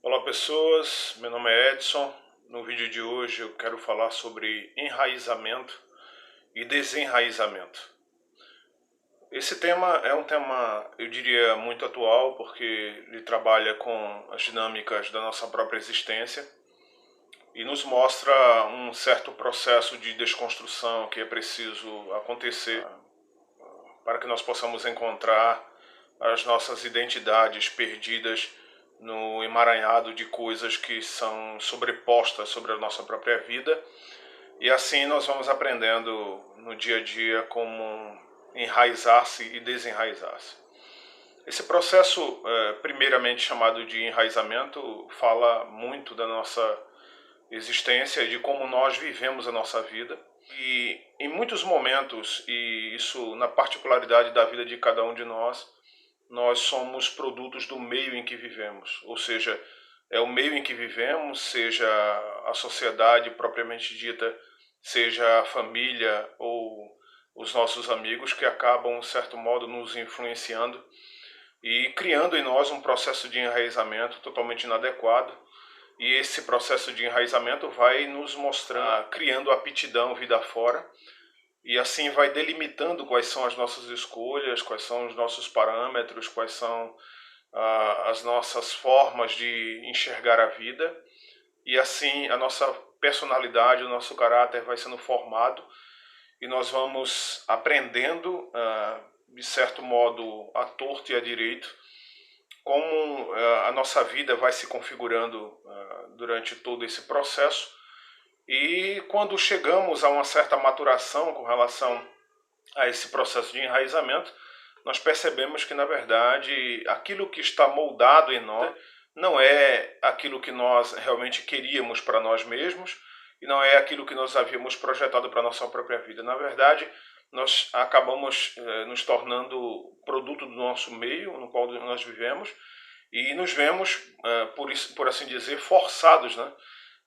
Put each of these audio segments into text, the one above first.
Olá pessoas, meu nome é Edson. No vídeo de hoje eu quero falar sobre enraizamento e desenraizamento. Esse tema é um tema, eu diria, muito atual, porque ele trabalha com as dinâmicas da nossa própria existência e nos mostra um certo processo de desconstrução que é preciso acontecer para que nós possamos encontrar as nossas identidades perdidas no emaranhado de coisas que são sobrepostas sobre a nossa própria vida. E assim nós vamos aprendendo no dia a dia como enraizar-se e desenraizar-se. Esse processo, primeiramente chamado de enraizamento, fala muito da nossa existência e de como nós vivemos a nossa vida. E em muitos momentos, e isso na particularidade da vida de cada um de nós somos produtos do meio em que vivemos. Ou seja, é o meio em que vivemos, seja a sociedade propriamente dita, seja a família ou os nossos amigos, que acabam, de certo modo, nos influenciando e criando em nós um processo de enraizamento totalmente inadequado. E esse processo de enraizamento vai nos mostrar, criando aptidão vida fora, e assim vai delimitando quais são as nossas escolhas, quais são os nossos parâmetros, quais são as nossas formas de enxergar a vida. E assim a nossa personalidade, o nosso caráter vai sendo formado e nós vamos aprendendo, de certo modo, à torto e à direito, como a nossa vida vai se configurando durante todo esse processo. E quando chegamos a uma certa maturação com relação a esse processo de enraizamento, nós percebemos que, na verdade, aquilo que está moldado em nós não é aquilo que nós realmente queríamos para nós mesmos e não é aquilo que nós havíamos projetado para a nossa própria vida. Na verdade, nós acabamos nos tornando produto do nosso meio, no qual nós vivemos, e nos vemos, por assim dizer, forçados, né,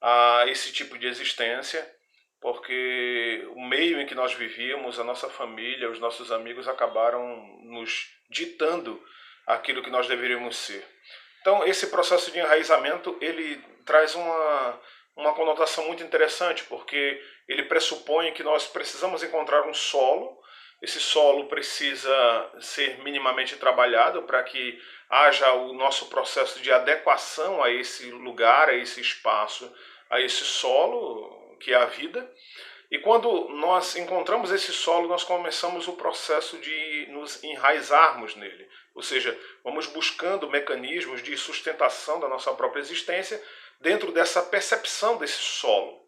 a esse tipo de existência, porque o meio em que nós vivíamos, a nossa família, os nossos amigos acabaram nos ditando aquilo que nós deveríamos ser. Então, esse processo de enraizamento, ele traz uma conotação muito interessante, porque ele pressupõe que nós precisamos encontrar um solo. Esse solo precisa ser minimamente trabalhado para que haja o nosso processo de adequação a esse lugar, a esse espaço, a esse solo, que é a vida. E quando nós encontramos esse solo, nós começamos o processo de nos enraizarmos nele. Ou seja, vamos buscando mecanismos de sustentação da nossa própria existência dentro dessa percepção desse solo.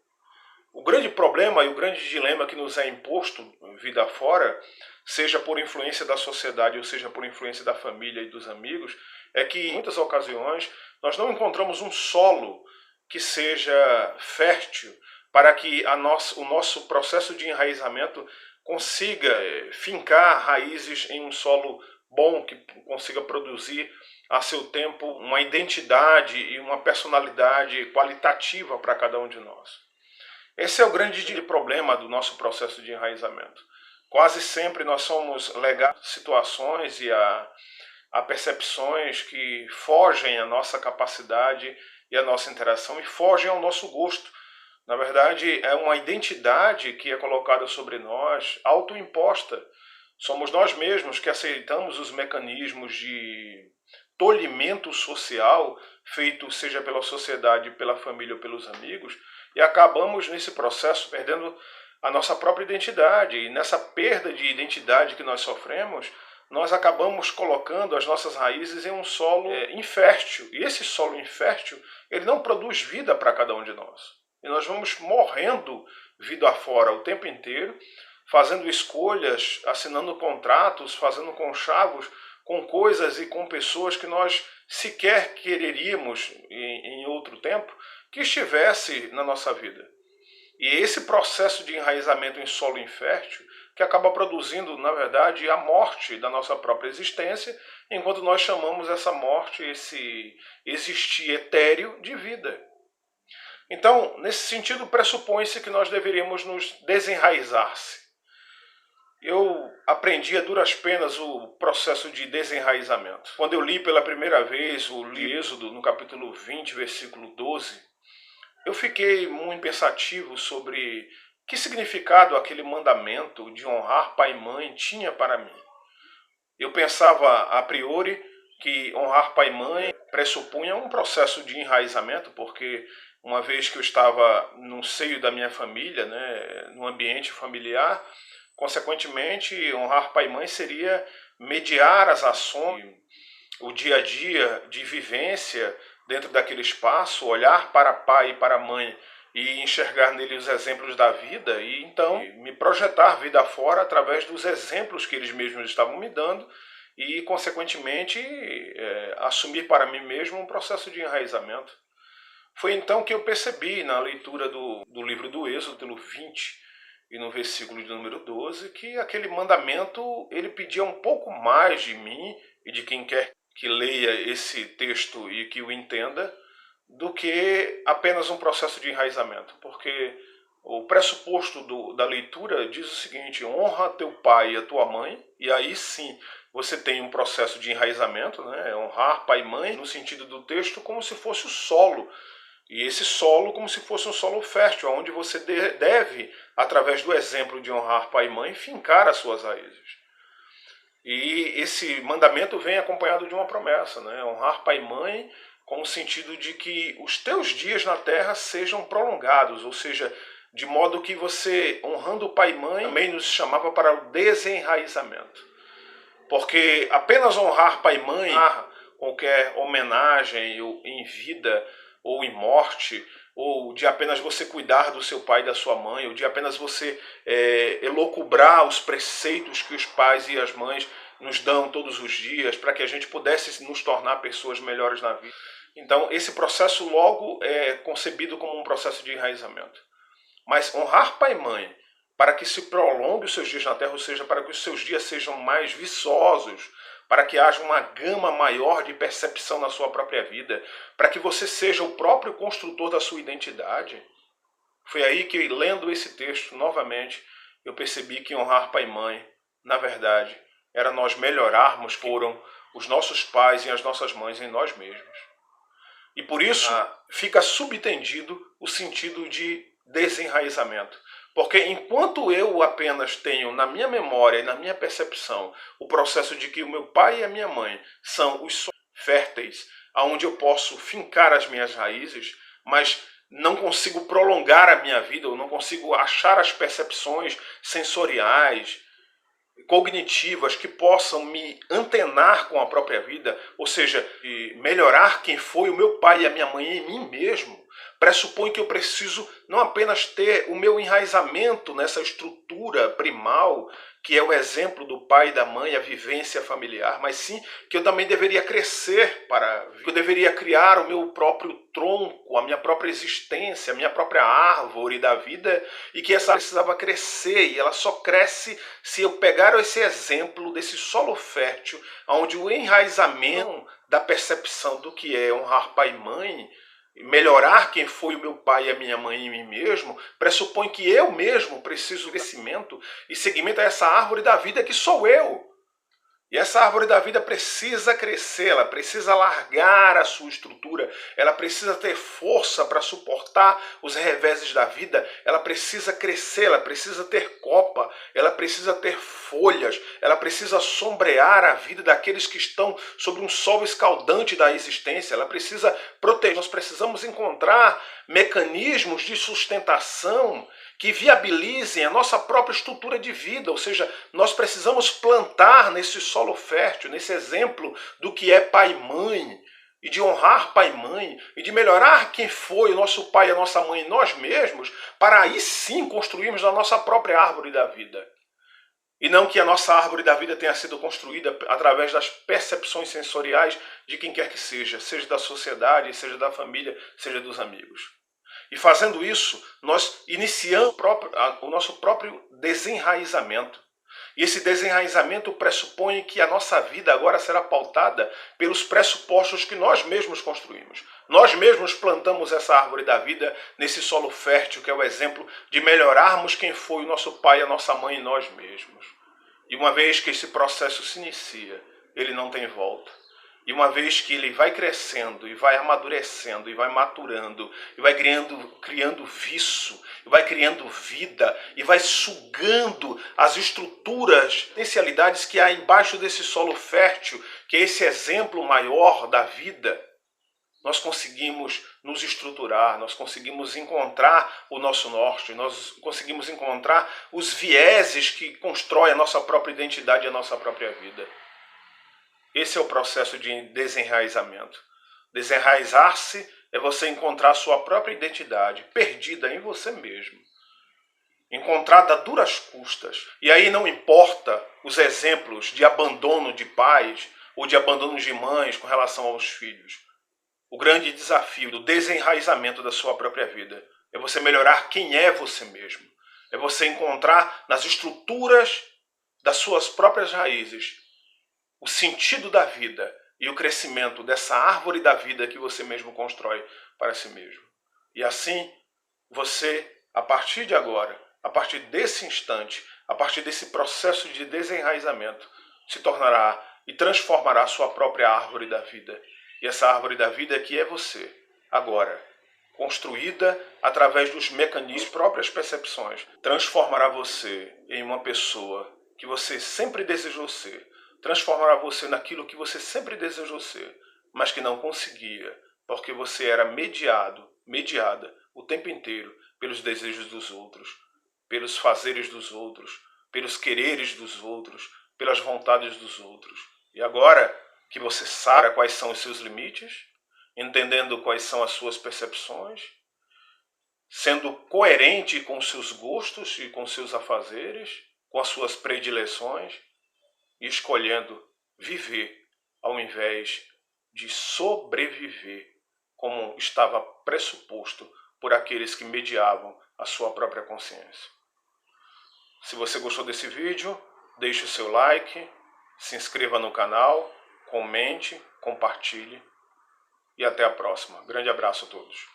O grande problema e o grande dilema que nos é imposto vida fora, seja por influência da sociedade ou seja por influência da família e dos amigos, é que em muitas ocasiões nós não encontramos um solo que seja fértil para que o nosso processo de enraizamento consiga fincar raízes em um solo bom, que consiga produzir a seu tempo uma identidade e uma personalidade qualitativa para cada um de nós. Esse é o grande problema do nosso processo de enraizamento. Quase sempre nós somos legados a situações e a percepções que fogem à nossa capacidade e à nossa interação e fogem ao nosso gosto. Na verdade, é uma identidade que é colocada sobre nós, autoimposta. Somos nós mesmos que aceitamos os mecanismos de tolimento social, feito seja pela sociedade, pela família ou pelos amigos, e acabamos nesse processo perdendo a nossa própria identidade. E nessa perda de identidade que nós sofremos, nós acabamos colocando as nossas raízes em um solo infértil. E esse solo infértil, ele não produz vida para cada um de nós. E nós vamos morrendo vida afora o tempo inteiro, fazendo escolhas, assinando contratos, fazendo conchavos com coisas e com pessoas que nós sequer quereríamos em outro tempo que estivesse na nossa vida. E esse processo de enraizamento em solo infértil que acaba produzindo, na verdade, a morte da nossa própria existência, enquanto nós chamamos essa morte, esse existir etéreo, de vida. Então, nesse sentido, pressupõe-se que nós deveríamos nos desenraizar-se. eu aprendi a duras penas o processo de desenraizamento. Quando eu li pela primeira vez o Êxodo, no capítulo 20, versículo 12, eu fiquei muito pensativo sobre que significado aquele mandamento de honrar pai e mãe tinha para mim. Eu pensava a priori que honrar pai e mãe pressupunha um processo de enraizamento, porque uma vez que eu estava no seio da minha família, né, no ambiente familiar, consequentemente, honrar pai e mãe seria mediar as ações, o dia a dia de vivência dentro daquele espaço, olhar para pai e para mãe e enxergar nele os exemplos da vida e então me projetar vida afora através dos exemplos que eles mesmos estavam me dando e, consequentemente, assumir para mim mesmo um processo de enraizamento. Foi então que eu percebi na leitura do livro do Êxodo, no 20 e no versículo de número 12, que aquele mandamento ele pedia um pouco mais de mim e de quem quer que leia esse texto e que o entenda, do que apenas um processo de enraizamento. Porque o pressuposto da leitura diz o seguinte: honra teu pai e a tua mãe, e aí sim você tem um processo de enraizamento, né? Honrar pai e mãe, no sentido do texto, como se fosse o solo. E esse solo como se fosse um solo fértil, onde você deve, através do exemplo de honrar pai e mãe, fincar as suas raízes. E esse mandamento vem acompanhado de uma promessa, né? Honrar pai e mãe com o sentido de que os teus dias na terra sejam prolongados, ou seja, de modo que você, honrando pai e mãe, também nos chamava para o desenraizamento. Porque apenas honrar pai e mãe, qualquer homenagem em vida ou em morte, ou de apenas você cuidar do seu pai e da sua mãe, ou de apenas você elocubrar os preceitos que os pais e as mães nos dão todos os dias, para que a gente pudesse nos tornar pessoas melhores na vida. Então, esse processo logo é concebido como um processo de enraizamento. Mas honrar pai e mãe, para que se prolongue os seus dias na terra, ou seja, para que os seus dias sejam mais viçosos, para que haja uma gama maior de percepção na sua própria vida, para que você seja o próprio construtor da sua identidade. Foi aí que, lendo esse texto novamente, eu percebi que honrar pai e mãe, na verdade, era nós melhorarmos foram os nossos pais e as nossas mães em nós mesmos. E por isso fica subentendido o sentido de desenraizamento. Porque enquanto eu apenas tenho na minha memória e na minha percepção o processo de que o meu pai e a minha mãe são os solos férteis, aonde eu posso fincar as minhas raízes, mas não consigo prolongar a minha vida, eu não consigo achar as percepções sensoriais, cognitivas que possam me antenar com a própria vida, ou seja, melhorar quem foi o meu pai e a minha mãe em mim mesmo, pressupõe que eu preciso não apenas ter o meu enraizamento nessa estrutura primal, que é o exemplo do pai e da mãe, a vivência familiar, mas sim que eu também deveria crescer que eu deveria criar o meu próprio tronco, a minha própria existência, a minha própria árvore da vida, e que essa precisava crescer, e ela só cresce se eu pegar esse exemplo desse solo fértil, onde o enraizamento da percepção do que é honrar pai e mãe, melhorar quem foi o meu pai e a minha mãe em mim mesmo, pressupõe que eu mesmo preciso de crescimento e seguimento a essa árvore da vida que sou eu. E essa árvore da vida precisa crescer, ela precisa largar a sua estrutura, ela precisa ter força para suportar os reveses da vida, ela precisa crescer, ela precisa ter copa, ela precisa ter folhas, ela precisa sombrear a vida daqueles que estão sob um sol escaldante da existência, ela precisa proteger. Nós precisamos encontrar mecanismos de sustentação que viabilizem a nossa própria estrutura de vida, ou seja, nós precisamos plantar nesse solo fértil, nesse exemplo do que é pai e mãe, e de honrar pai e mãe, e de melhorar quem foi o nosso pai e a nossa mãe nós mesmos, para aí sim construirmos a nossa própria árvore da vida. E não que a nossa árvore da vida tenha sido construída através das percepções sensoriais de quem quer que seja da sociedade, seja da família, seja dos amigos. E fazendo isso, nós iniciamos o nosso próprio desenraizamento. E esse desenraizamento pressupõe que a nossa vida agora será pautada pelos pressupostos que nós mesmos construímos. Nós mesmos plantamos essa árvore da vida nesse solo fértil, que é o exemplo de melhorarmos quem foi o nosso pai, a nossa mãe e nós mesmos. E uma vez que esse processo se inicia, ele não tem volta. E uma vez que ele vai crescendo, e vai amadurecendo, e vai maturando, e vai criando vício, e vai criando vida, e vai sugando as estruturas, potencialidades que há embaixo desse solo fértil, que é esse exemplo maior da vida, nós conseguimos nos estruturar, nós conseguimos encontrar o nosso norte, nós conseguimos encontrar os vieses que constroem a nossa própria identidade e a nossa própria vida. Esse é o processo de desenraizamento. Desenraizar-se é você encontrar a sua própria identidade, perdida em você mesmo. Encontrada a duras custas. E aí não importa os exemplos de abandono de pais ou de abandono de mães com relação aos filhos. O grande desafio do desenraizamento da sua própria vida é você melhorar quem é você mesmo. É você encontrar nas estruturas das suas próprias raízes o sentido da vida e o crescimento dessa árvore da vida que você mesmo constrói para si mesmo. E assim, você, a partir de agora, a partir desse instante, a partir desse processo de desenraizamento, se tornará e transformará a sua própria árvore da vida. E essa árvore da vida que é você, agora, construída através dos mecanismos, próprias percepções, transformará você em uma pessoa que você sempre desejou ser, transformará você naquilo que você sempre desejou ser, mas que não conseguia, porque você era mediada o tempo inteiro pelos desejos dos outros, pelos fazeres dos outros, pelos quereres dos outros, pelas vontades dos outros. E agora que você sabe quais são os seus limites, entendendo quais são as suas percepções, sendo coerente com os seus gostos e com os seus afazeres, com as suas predileções, e escolhendo viver ao invés de sobreviver, como estava pressuposto por aqueles que mediavam a sua própria consciência. Se você gostou desse vídeo, deixe o seu like, se inscreva no canal, comente, compartilhe e até a próxima. Grande abraço a todos.